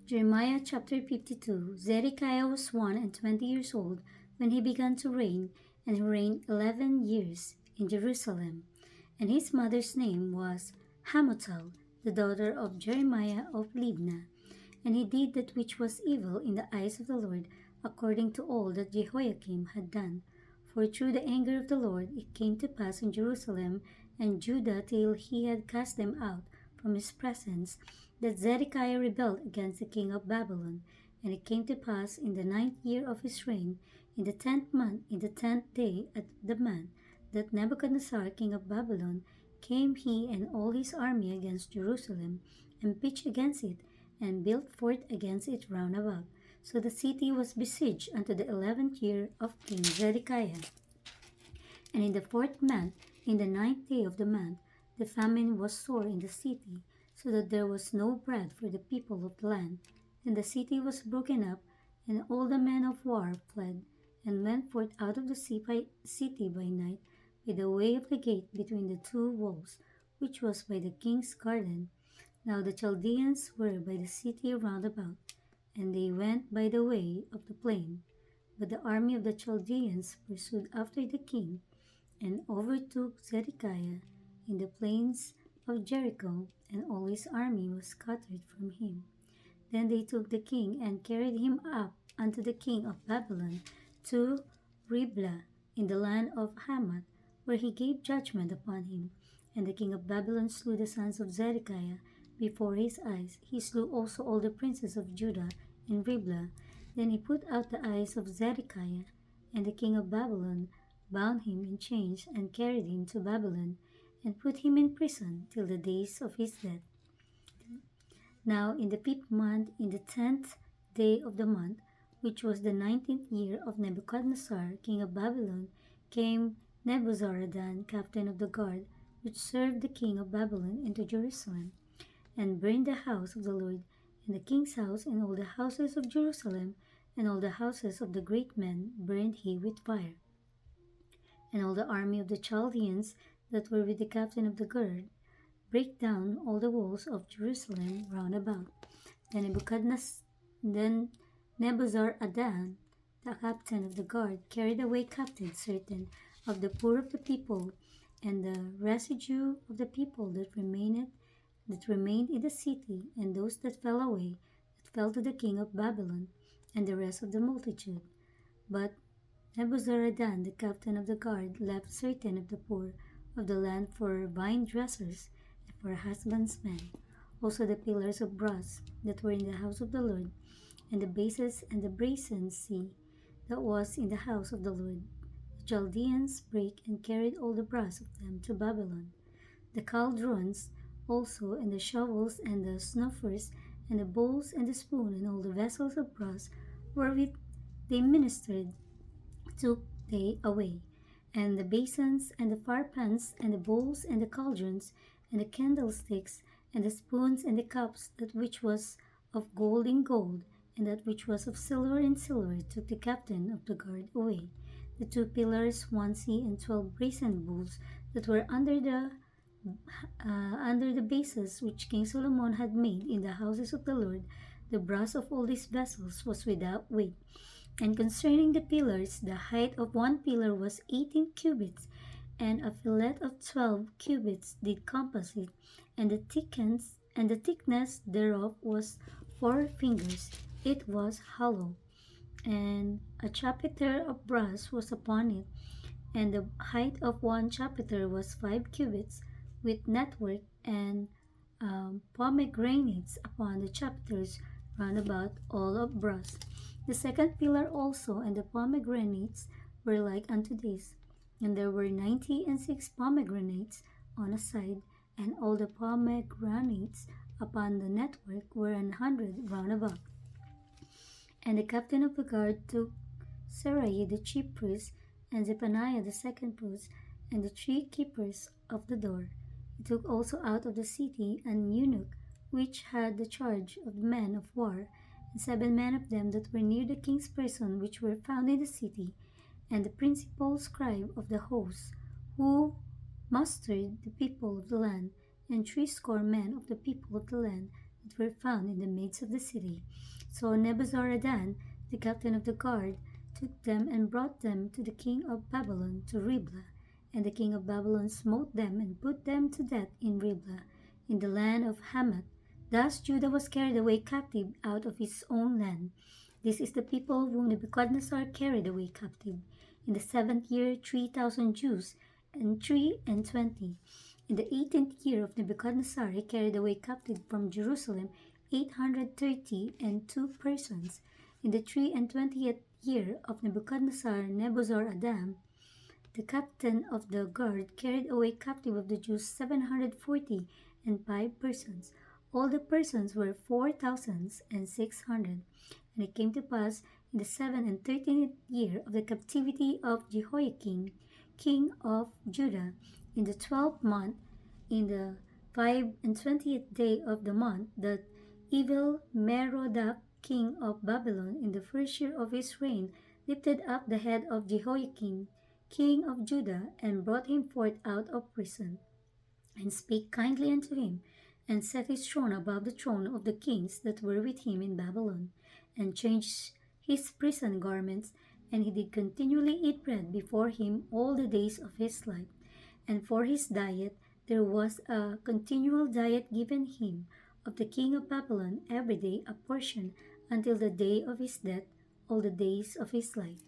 Jeremiah chapter 52. Zedekiah was 120 years old when he began to reign, and he reigned 11 years in Jerusalem. And his mother's name was Hamutal, the daughter of Jeremiah of Libnah. And he did that which was evil in the eyes of the Lord, according to all that Jehoiakim had done. For through the anger of the Lord it came to pass in Jerusalem and Judah till he had cast them out from his presence, that Zedekiah rebelled against the king of Babylon. And it came to pass in the 9th year of his reign, in the 10th month, in the 10th day at the month, that Nebuchadnezzar king of Babylon came he and all his army against Jerusalem, and pitched against it, and built fort against it round about. So the city was besieged unto the 11th year of King Zedekiah. And in the 4th month, in the 9th day of the month, the famine was sore in the city, so that there was no bread for the people of the land. And the city was broken up, and all the men of war fled, and went forth out of the city by night by the way of the gate between the two walls, which was by the king's garden. Now the Chaldeans were by the city round about, and they went by the way of the plain. But the army of the Chaldeans pursued after the king, and overtook Zedekiah in the plains of Jericho, and all his army was scattered from him. Then they took the king, and carried him up unto the king of Babylon to Riblah in the land of Hamath, where he gave judgment upon him. And the king of Babylon slew the sons of Zedekiah before his eyes. He slew also all the princes of Judah in Riblah. Then he put out the eyes of Zedekiah, and the king of Babylon bound him in chains, and carried him to Babylon, and put him in prison till the days of his death. Now in the 5th month, in the 10th day of the month, which was the 19th year of Nebuchadnezzar king of Babylon, came Nebuzaradan captain of the guard, which served the king of Babylon, into Jerusalem, and burned the house of the Lord, and the king's house, and all the houses of Jerusalem, and all the houses of the great men burned he with fire. And all the army of the Chaldeans that were with the captain of the guard brake down all the walls of Jerusalem round about. Then Nebuzaradan, the captain of the guard, carried away captive certain of the poor of the people, and the residue of the people that remained in the city, and those that fell away, that fell to the king of Babylon, and the rest of the multitude. But Nebuzaradan, the captain of the guard, left certain of the poor of the land for vine dressers and for husbandmen. Also the pillars of brass that were in the house of the Lord, and the bases and the brazen sea that was in the house of the Lord. The Chaldeans brake and carried all the brass of them to Babylon. The cauldrons also, and the shovels, and the snuffers, and the bowls, and the spoon, and all the vessels of brass wherewith they ministered, took they away, and the basins, and the firepans, and the bowls, and the cauldrons, and the candlesticks, and the spoons, and the cups, that which was of gold in gold, and that which was of silver in silver, took the captain of the guard away. The 2 pillars, 1 sea, and 12 brazen bowls that were under the bases which King Solomon had made in the houses of the Lord, the brass of all these vessels was without weight. And concerning the pillars, the height of one pillar was 18 cubits, and a fillet of 12 cubits did compass it, and the thickness thereof was 4 fingers. It was hollow, and a chapiter of brass was upon it, and the height of one chapiter was 5 cubits, with network and pomegranates upon the chapiters round about, all of brass. The second pillar also and the pomegranates were like unto this, and there were 96 pomegranates on a side, and all the pomegranates upon the network were 100 round about. And the captain of the guard took Seraiah the chief priest, and Zephaniah the second priest, and the 3 keepers of the door. He took also out of the city an eunuch, which had the charge of the men of war, and 7 men of them that were near the king's person, which were found in the city, and the principal scribe of the host, who mustered the people of the land, and 60 men of the people of the land that were found in the midst of the city. So Nebuzaradan, the captain of the guard, took them and brought them to the king of Babylon to Riblah. And the king of Babylon smote them and put them to death in Riblah, in the land of Hamath. Thus Judah was carried away captive out of his own land. This is the people whom Nebuchadnezzar carried away captive. In the 7th year, 3,000 Jews, and 23. In the 18th year of Nebuchadnezzar, he carried away captive from Jerusalem 832 persons. In the 23rd year of Nebuchadnezzar, Nebuzaradan, the captain of the guard, carried away captive of the Jews 745 persons. All the persons were 4,600. And it came to pass in the 7th and 13th year of the captivity of Jehoiakim, king of Judah, in the 12th month, in the 25th day of the month, that evil Merodach, king of Babylon, in the first year of his reign, lifted up the head of Jehoiakim, king of Judah, and brought him forth out of prison, and spake kindly unto him, and set his throne above the throne of the kings that were with him in Babylon, and changed his prison garments, and he did continually eat bread before him all the days of his life. And for his diet there was a continual diet given him of the king of Babylon every day a portion until the day of his death, all the days of his life.